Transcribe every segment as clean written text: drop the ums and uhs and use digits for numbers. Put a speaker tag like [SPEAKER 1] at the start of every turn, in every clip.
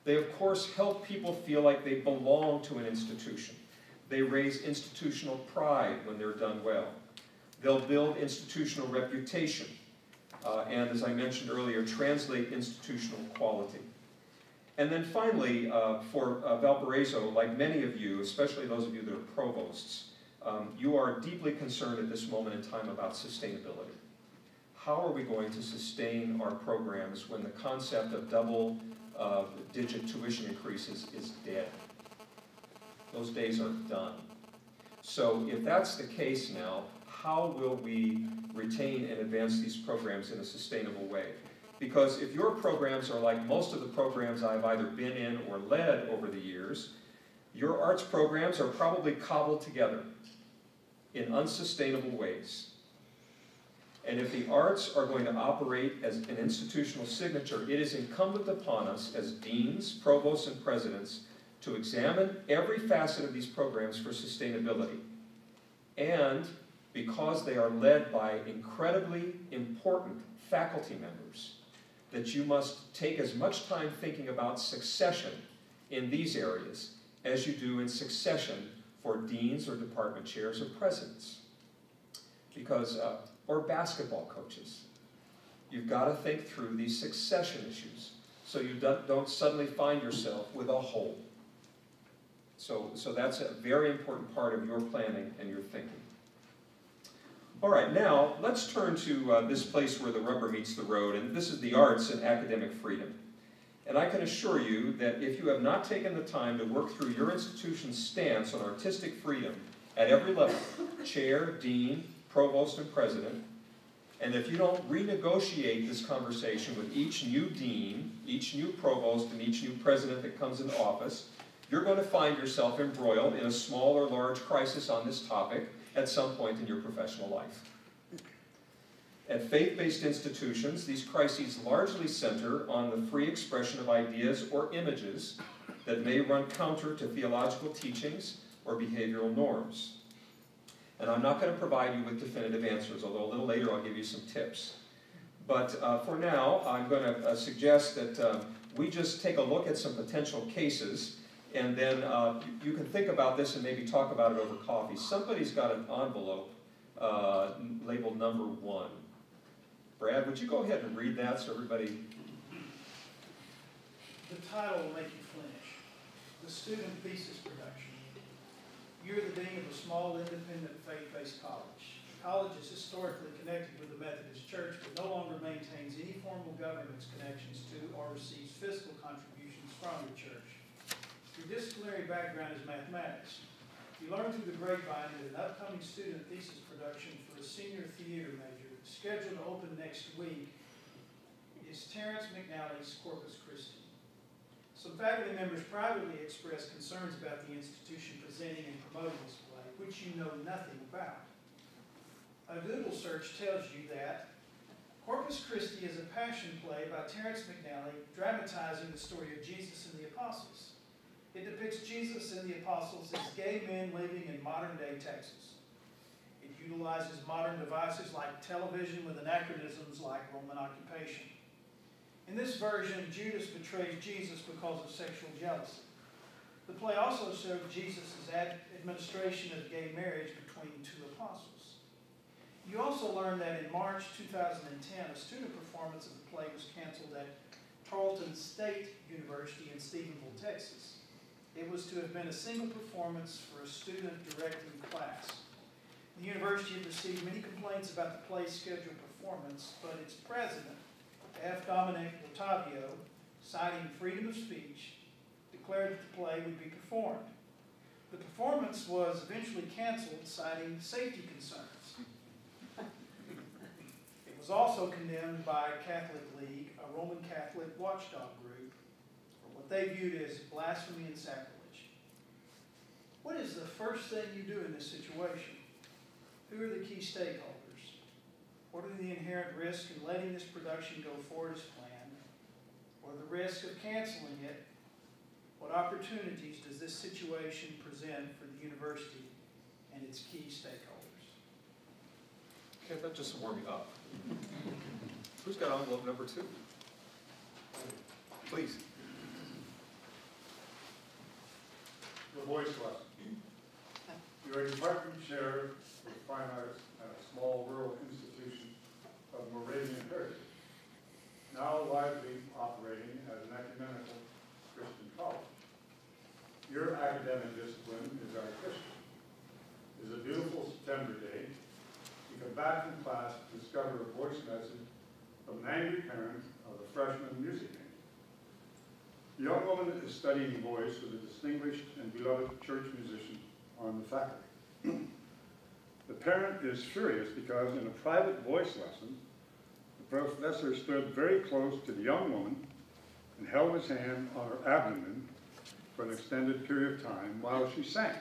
[SPEAKER 1] They, of course, help people feel like they belong to an institution. They raise institutional pride when they're done well. They'll build institutional reputation, and as I mentioned earlier, translate institutional quality. And then finally, for Valparaiso, like many of you, especially those of you that are provosts, you are deeply concerned at this moment in time about sustainability. How are we going to sustain our programs when the concept of double-digit tuition increases is dead? Those days are done. So if that's the case now, how will we retain and advance these programs in a sustainable way? Because if your programs are like most of the programs I've either been in or led over the years, your arts programs are probably cobbled together in unsustainable ways. And if the arts are going to operate as an institutional signature, it is incumbent upon us as deans, provosts, and presidents to examine every facet of these programs for sustainability. And because they are led by incredibly important faculty members, that you must take as much time thinking about succession in these areas as you do in succession for deans or department chairs or presidents. Because, or basketball coaches. You've got to think through these succession issues so you don't suddenly find yourself with a hole. So that's a very important part of your planning and your thinking. All right, now let's turn to this place where the rubber meets the road, and this is the arts and academic freedom. And I can assure you that if you have not taken the time to work through your institution's stance on artistic freedom at every level, chair, dean, provost, and president, and if you don't renegotiate this conversation with each new dean, each new provost, and each new president that comes into office, you're going to find yourself embroiled in a small or large crisis on this topic at some point in your professional life. At faith-based institutions, these crises largely center on the free expression of ideas or images that may run counter to theological teachings or behavioral norms. And I'm not going to provide you with definitive answers, although a little later I'll give you some tips. But for now, I'm going to suggest that we just take a look at some potential cases, and then you can think about this and maybe talk about it over coffee. Somebody's got an envelope labeled number 1. Brad, would you go ahead and read that so everybody...
[SPEAKER 2] The title will make you flinch. The Student Thesis Production. You're the dean of a small, independent, faith-based college. The college is historically connected with the Methodist Church, but no longer maintains any formal governance connections to or receives fiscal contributions from the church. Your disciplinary background is mathematics. You learned through the grapevine that an upcoming student thesis production for a senior theater major scheduled to open next week is Terrence McNally's Corpus Christi. Some faculty members privately expressed concerns about the institution presenting and promoting this play, which you know nothing about. A Google search tells you that Corpus Christi is a passion play by Terrence McNally dramatizing the story of Jesus and the apostles. It depicts Jesus and the apostles as gay men living in modern-day Texas. It utilizes modern devices like television with anachronisms like Roman occupation. In this version, Judas betrays Jesus because of sexual jealousy. The play also showed Jesus' administration of gay marriage between two apostles. You also learned that in March 2010, a student performance of the play was canceled at Tarleton State University in Stephenville, Texas. It was to have been a single performance for a student directing class. The university had received many complaints about the play's scheduled performance, but its president, F. Dominic Otavio, citing freedom of speech, declared that the play would be performed. The performance was eventually canceled, citing safety concerns. It was also condemned by Catholic League, a Roman Catholic watchdog group, for what they viewed as blasphemy and sacrilege. What is the first thing you do in this situation? Who are the key stakeholders? What are the inherent risks in letting this production go forward as planned? Or the risk of canceling it? What opportunities does this situation present for the university and its key stakeholders?
[SPEAKER 1] Okay, that just warm me up. Who's got envelope number 2? Please.
[SPEAKER 3] voice lesson. You're a department chair for fine arts at a small rural institution of Moravian heritage, now widely operating as an ecumenical Christian college. Your academic discipline is our Christian. It is a beautiful September day. You come back from class to discover a voice message from an angry parent of a freshman music major. The young woman is studying voice with a distinguished and beloved church musician on the faculty. The parent is furious because in a private voice lesson, the professor stood very close to the young woman and held his hand on her abdomen for an extended period of time while she sang.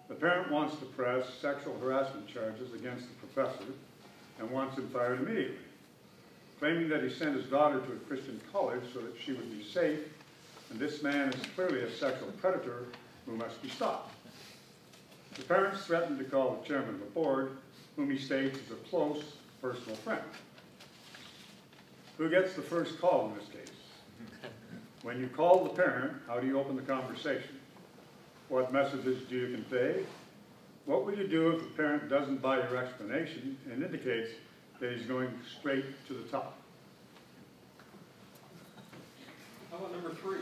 [SPEAKER 3] The parent wants to press sexual harassment charges against the professor and wants him fired immediately, claiming that he sent his daughter to a Christian college so that she would be safe, and this man is clearly a sexual predator who must be stopped. The parents threatened to call the chairman of the board, whom he states is a close personal friend. Who gets the first call in this case? When you call the parent, how do you open the conversation? What messages do you convey? What will you do if the parent doesn't buy your explanation and indicates that he's going straight to the top?
[SPEAKER 1] How about number 3?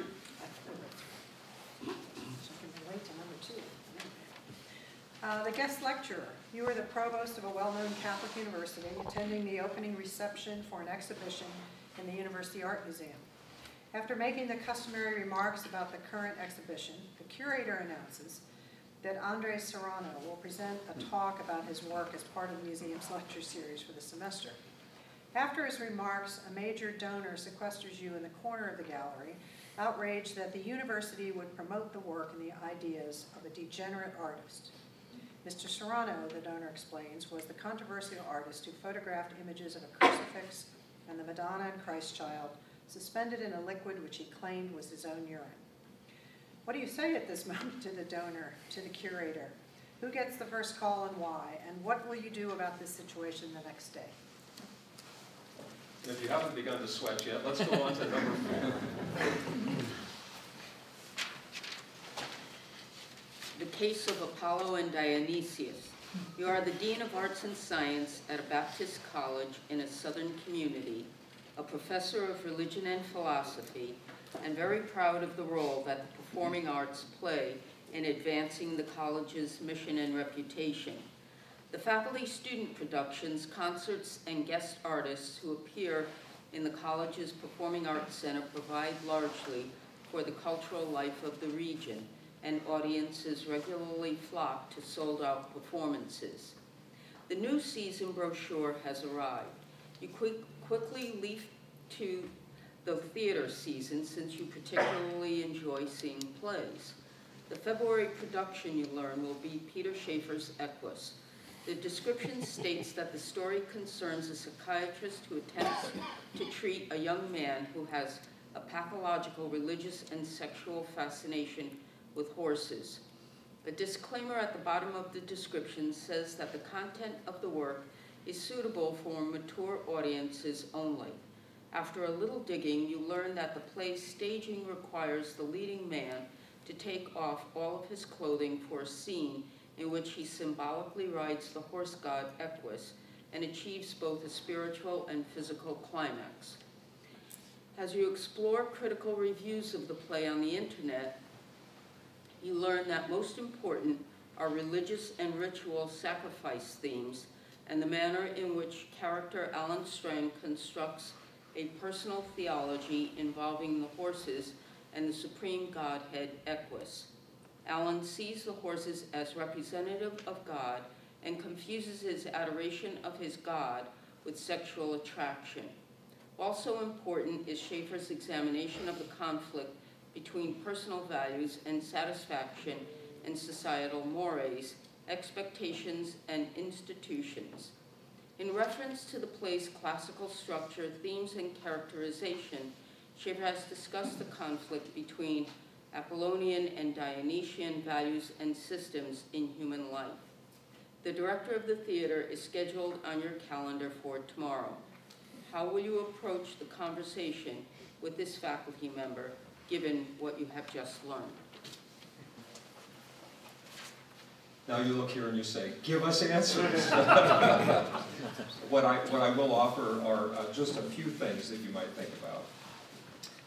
[SPEAKER 4] The guest lecturer. You are the provost of a well-known Catholic university attending the opening reception for an exhibition in the University Art Museum. After making the customary remarks about the current exhibition, the curator announces that Andres Serrano will present a talk about his work as part of the museum's lecture series for the semester. After his remarks, a major donor sequesters you in the corner of the gallery, outraged that the university would promote the work and the ideas of a degenerate artist. Mr. Serrano, the donor explains, was the controversial artist who photographed images of a crucifix and the Madonna and Christ child suspended in a liquid which he claimed was his own urine. What do you say at this moment to the donor, to the curator? Who gets the first call and why? And what will you do about this situation the next day?
[SPEAKER 1] If you haven't begun to sweat yet, let's go on to number 4.
[SPEAKER 5] The case of Apollo and Dionysius. You are the Dean of Arts and Science at a Baptist college in a southern community, a professor of religion and philosophy, and very proud of the role that the performing arts play in advancing the college's mission and reputation. The faculty-student productions, concerts, and guest artists who appear in the college's Performing Arts Center provide largely for the cultural life of the region, and audiences regularly flock to sold-out performances. The new season brochure has arrived. You quickly leaf to the theater season since you particularly enjoy seeing plays. The February production, you learn, will be Peter Schaeffer's Equus. The description states that the story concerns a psychiatrist who attempts to treat a young man who has a pathological religious and sexual fascination with horses. The disclaimer at the bottom of the description says that the content of the work is suitable for mature audiences only. After a little digging, you learn that the play's staging requires the leading man to take off all of his clothing for a scene in which he symbolically rides the horse god Equus and achieves both a spiritual and physical climax. As you explore critical reviews of the play on the internet, you learn that most important are religious and ritual sacrifice themes and the manner in which character Alan Strang constructs a personal theology involving the horses and the supreme godhead Equus. Alan sees the horses as representative of God and confuses his adoration of his God with sexual attraction. Also important is Schaeffer's examination of the conflict between personal values and satisfaction and societal mores, expectations, and institutions. In reference to the play's classical structure, themes, and characterization, Schaeffer has discussed the conflict between Apollonian and Dionysian values and systems in human life. The director of the theater is scheduled on your calendar for tomorrow. How will you approach the conversation with this faculty member, given what you have just learned?
[SPEAKER 1] Now you look here and you say, give us answers. What I will offer are just a few things that you might think about.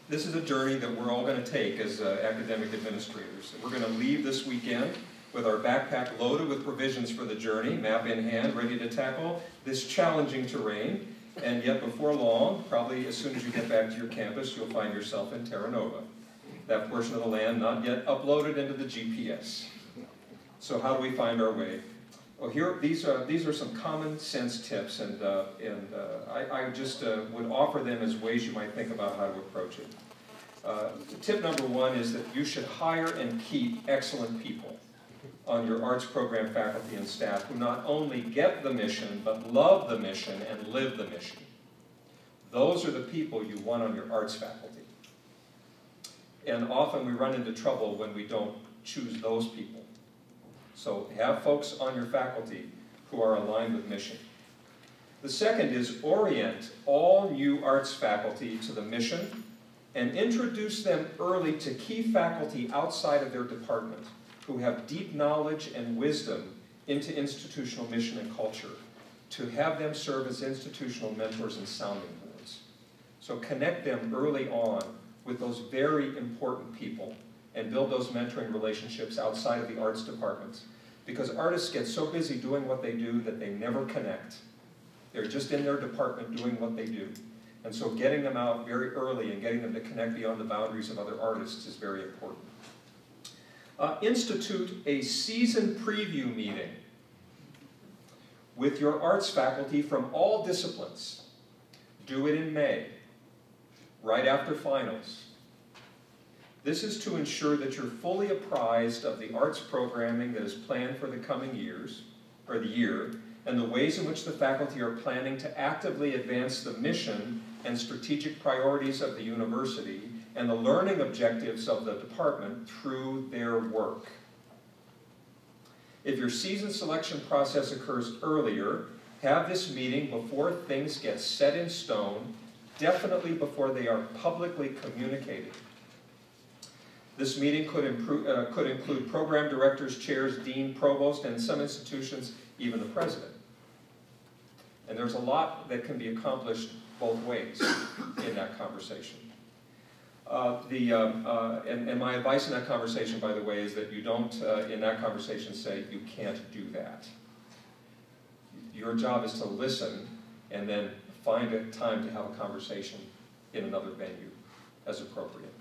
[SPEAKER 1] This is a journey that we're all going to take as academic administrators. We're going to leave this weekend with our backpack loaded with provisions for the journey, map in hand, ready to tackle this challenging terrain. And yet before long, probably as soon as you get back to your campus, you'll find yourself in Terra Nova, that portion of the land not yet uploaded into the GPS. So how do we find our way? Well, these are some common sense tips, and I just would offer them as ways you might think about how to approach it. Tip number one is that you should hire and keep excellent people on your arts program faculty and staff who not only get the mission, but love the mission and live the mission. Those are the people you want on your arts faculty. And often we run into trouble when we don't choose those people. So have folks on your faculty who are aligned with mission. The second is orient all new arts faculty to the mission and introduce them early to key faculty outside of their department who have deep knowledge and wisdom into institutional mission and culture, to have them serve as institutional mentors and sounding boards. So connect them early on with those very important people and build those mentoring relationships outside of the arts departments. Because artists get so busy doing what they do that they never connect. They're just in their department doing what they do. And so getting them out very early and getting them to connect beyond the boundaries of other artists is very important. Institute a season preview meeting with your arts faculty from all disciplines. Do it in May, right after finals. This is to ensure that you're fully apprised of the arts programming that is planned for the coming years, or the year, and the ways in which the faculty are planning to actively advance the mission and strategic priorities of the university and the learning objectives of the department through their work. If your season selection process occurs earlier, have this meeting before things get set in stone, definitely before they are publicly communicated. This meeting could include program directors, chairs, dean, provost, and in some institutions, even the president. And there's a lot that can be accomplished both ways in that conversation. And my advice in that conversation, by the way, is that you don't, in that conversation, say, you can't do that. Your job is to listen and then find a time to have a conversation in another venue as appropriate.